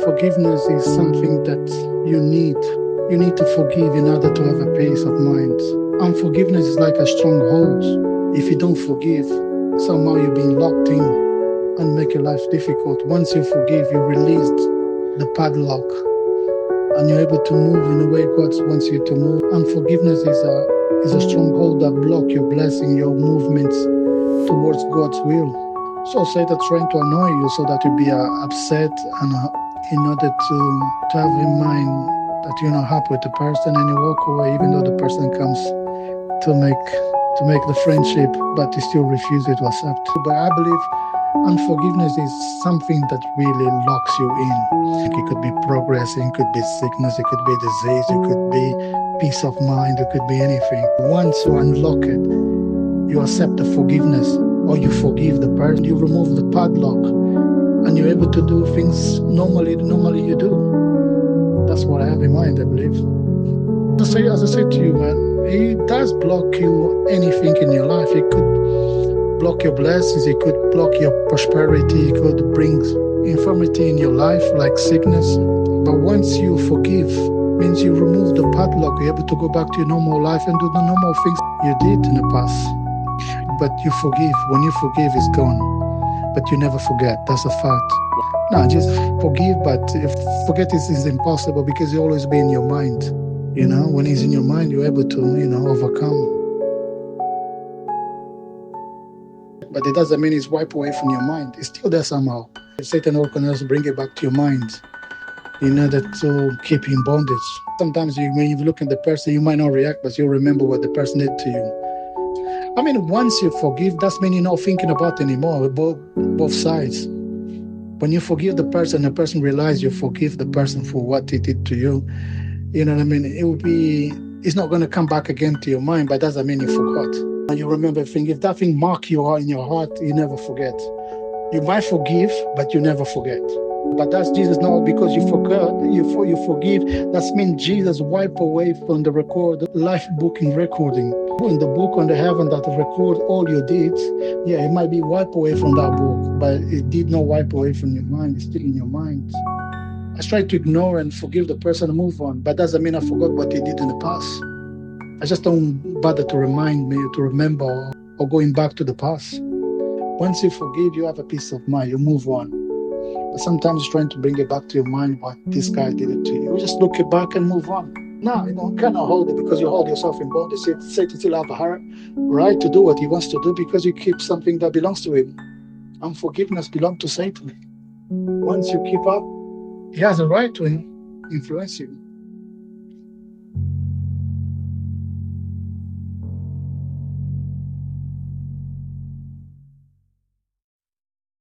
Forgiveness is something that you need. You need to forgive in order to have a peace of mind. Unforgiveness is like a stronghold. If you don't forgive, somehow you're being locked in and make your life difficult. Once you forgive, you release the padlock and you're able to move in the way God wants you to move. Unforgiveness is a stronghold that blocks your blessing, your movements towards God's will. So Satan's trying to annoy you so that you be upset and in order to have in mind that you're not happy with the person and you walk away even though the person comes to make the friendship, but you still refuse to accept. But I believe unforgiveness is something that really locks you in. It could be progressing, it could be sickness, it could be disease, it could be peace of mind, it could be anything. Once you unlock it, you accept the forgiveness or you forgive the person, you remove the padlock and you're able to do things normally you do. That's what I have in mind, I believe. As I said to you, man, it does block you anything in your life. It could block your blessings, it could block your prosperity, it could bring infirmity in your life like sickness. But once you forgive, means you remove the padlock, you're able to go back to your normal life and do the normal things you did in the past. But you forgive. When you forgive, it's gone. But you never forget. That's a fact. No, just forgive, but if forget is impossible because you always be in your mind. When it's in your mind, you're able to, overcome. But it doesn't mean it's wiped away from your mind. It's still there somehow. Satan will bring it back to your mind in order to keep you in bondage. Sometimes when you look at the person, you might not react, but you'll remember what the person did to you. I mean, once you forgive, that means you're not thinking about it anymore, both sides. When you forgive the person realizes you forgive the person for what he did to you, you know what I mean? It's not going to come back again to your mind, but that doesn't mean you forgot. You remember thing. If that thing marks you in your heart, you never forget. You might forgive, but you never forget. But that's Jesus now because you forgot, you forgive. That means Jesus wiped away from the life book in recording. In the book on the heaven that record all your deeds, it might be wiped away from that book, but it did not wipe away from your mind. It's still in your mind. I try to ignore and forgive the person and move on, but doesn't mean I forgot what they did in the past. I just don't bother to remind me, to remember, or going back to the past. Once you forgive, you have a peace of mind, you move on. But sometimes you're trying to bring it back to your mind what this guy did it to you. You just look it back and move on. No, you cannot hold it because you hold yourself in bondage. Satan still have a right to do what he wants to do because you keep something that belongs to him. Unforgiveness belongs to Satan. Once you keep up, he has a right to influence you.